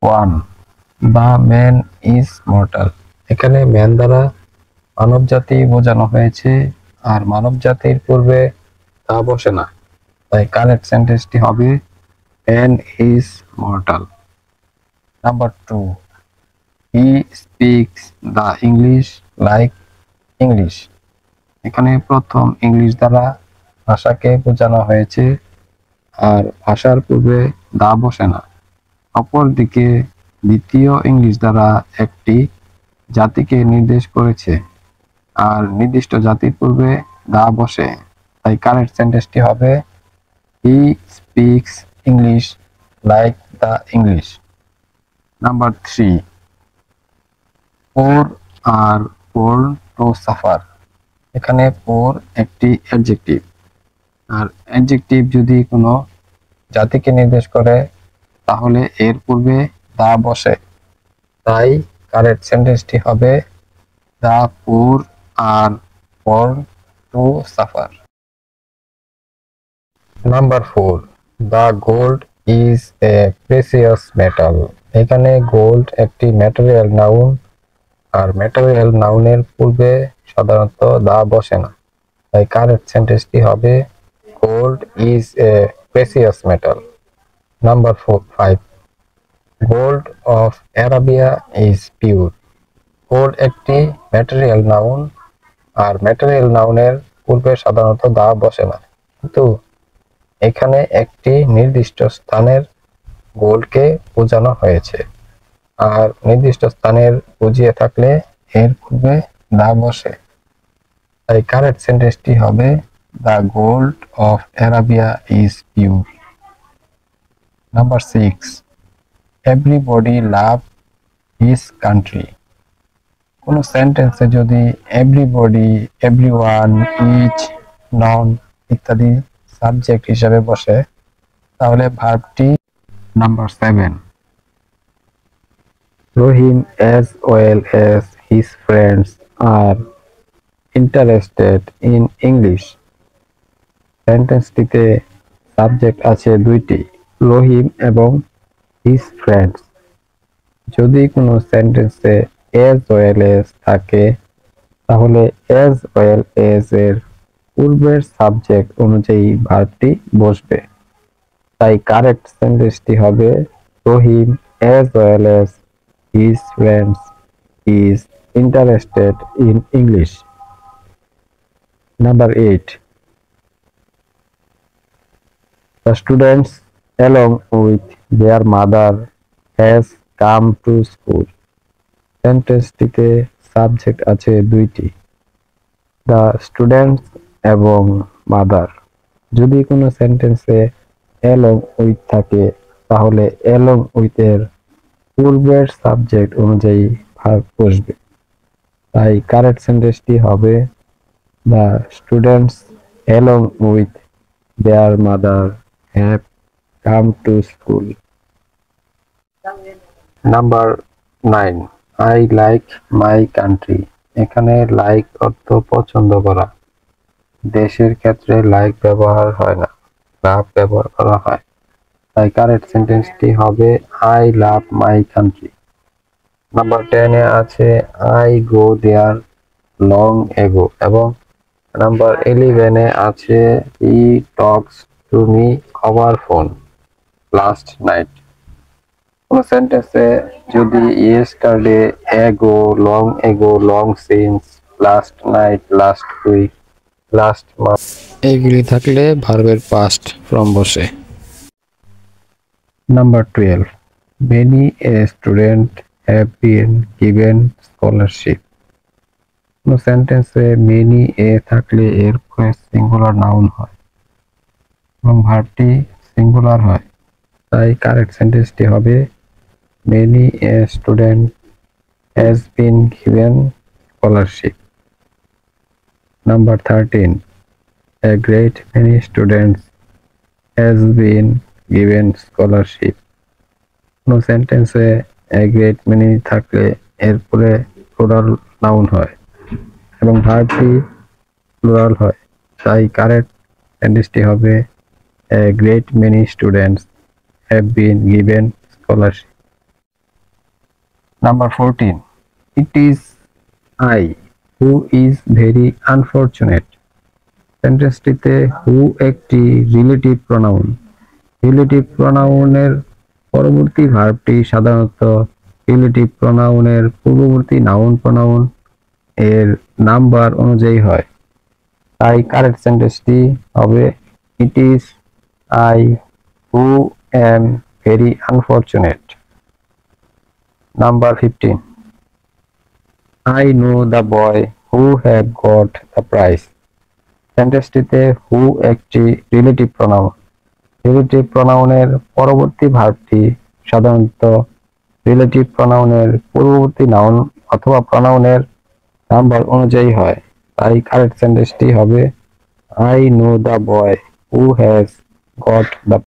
1. The man is mortal. এখানে man দ্বারা মানব জাতি বোঝানো হয়েছে, আর মানব জাতির পূর্বে তা বসে না, তাই কারেক্ট সেন্টেন্সটি হবে man is mortal. Number 2. He speaks the English like English. এখানে প্রথম ইংলিশ দ্বারা ভাষাকে বোঝানো হয়েছে, আর ভাষার পূর্বে দা বসে না। অপরদিকে দ্বিতীয় ইংলিশ দ্বারা একটি জাতিকে নির্দেশ করেছে, আর নির্দিষ্ট জাতির পূর্বে দা বসে, তাই কারেক্ট সেন্টেন্সটি হবে he speaks English like the English. Number 3. Poor are poor to suffer. এখানে পোর একটি অ্যাডজেক্টিভ, আর অ্যাডজেক্টিভ যদি কোনো জাতিকে নির্দেশ করে তাহলে এর পূর্বে দা বসে, তাই কারেক্ট সেন্টেন্সটি হবে the poor are poor to suffer. Number 4. The gold is a precious metal. এখানে গোল্ড একটি ম্যাটেরিয়াল নাউন, আর ম্যাটেরিয়াল নাউনের পূর্বে সাধারণত দা বসে না, তাই কারেক্ট সেন্টেন্সটি হবে gold is a precious metal. Number 5. Gold of Arabia is pure. Gold একটি ম্যাটেরিয়াল নাউন, আর ম্যাটেরিয়াল নাউনের পূর্বে সাধারণত দা বসে না, কিন্তু এখানে একটি নির্দিষ্ট স্থানের গোল্ডকে বোঝানো হয়েছে, আর নির্দিষ্ট স্থানের বুঝিয়ে থাকলে এর পূর্বে দা বসে, তাই কারেক্ট সেন্টেন্সটি হবে the gold of Arabia is pure. Number 6. Everybody love his country. কোন সেন্টেন্সে যদি এভরিবডি, এভরিওয়ান, ইচ, নন ইত্যাদি সাবজেক্ট হিসেবে বসে, তাহলে ভার্বটি number 7. Rahim as well as his friends are interested in English. সেন্টেন্সটিতে সাবজেক্ট আছে দুইটি, রহিম এবং হিজ ফ্রেন্ডস। যদি কোনো সেন্টেন্সে as well as থাকে তাহলে as well as এর পূর্বের সাবজেক্ট অনুযায়ী ভার্বটি বসবে, তাই কারেক্ট সেন্টেন্সটি হবে রহিম as well as his friends is interested in English. Number 8. The students along with their mother has come to school. সেন্টেন্সটিতে সাবজেক্ট আছে দুইটি, দ্য স্টুডেন্টস এবং মাদার। যদি কোনো সেন্টেন্সে along with থাকে তাহলে along with এর পূর্বের সাবজেক্ট অনুযায়ী ভার্ব বসবে, তাই কারেক্ট সেন্টেন্সটি হবে the students along with their mother have come to school. Number 9. I like my country. এখানে লাইক অর্থ পছন্দ করা। দেশের ক্ষেত্রে লাইক ব্যবহার হয় না, লাভ ব্যবহার করা হয়, তাই কারেক্ট সেন্টেন্সটি হবে I love my country. Number 10 এ আছে I go there long ago, এবং নাম্বার 11 এ আছে he talks to me over phone last night. কোন সেন্টেন্সে যদি yesterday, ago, long since, last night, last week, last month এইগুলি থাকলে ভার্বের পাস্ট ফর্ম বসে। Number 12. Many a student have been given scholarship. কোনো সেন্টেন্সে মেনি এ থাকলে এর পরে সিঙ্গুলার নাউন হয় এবং ভার্বটি সিঙ্গুলার হয়, তাই কারেক্ট সেন্টেন্সটি হবে many a student has been given scholarship. Number 13. A great many students has been given scholarship. কোনো সেন্টেন্সে a great many থাকলে এরপরে প্লুরাল নাউন হয় এবং ভার্বটি প্লুরাল হয়, তাই কারেক্ট সেন্টেন্সটি হবে a great many students have been given scholarship. Number 14, it is I who is very unfortunate. সেন্টেন্সটিতে হু একটি রিলেটিভ প্রোনাউন। রিলেটিভ প্রোনাউনের পরবর্তী ভার্বটি সাধারণত রিলেটিভ প্রোনাউনের পূর্ববর্তী নাউন প্রোনাউন এর নাম্বার অনুযায়ী হয়। তাই কারেক্ট সেন্টেন্সটি হবে it is I who am very unfortunate. Number 15, I know the boy who have got the prize. সেন্টেন্সটিতে হু একটি রিলেটিভ প্রোনাউন। রিলেটিভ প্রোনাউনের পরবর্তী ভার্বটি সাধারণত রিলেটিভ প্রোনাউনের পূর্ববর্তী নাউন অথবা প্রোনাউনের নাম্বার অনুযায়ী হয়। তাই কারেক্ট সেন্টেন্সটি হবে I know the boy who has got the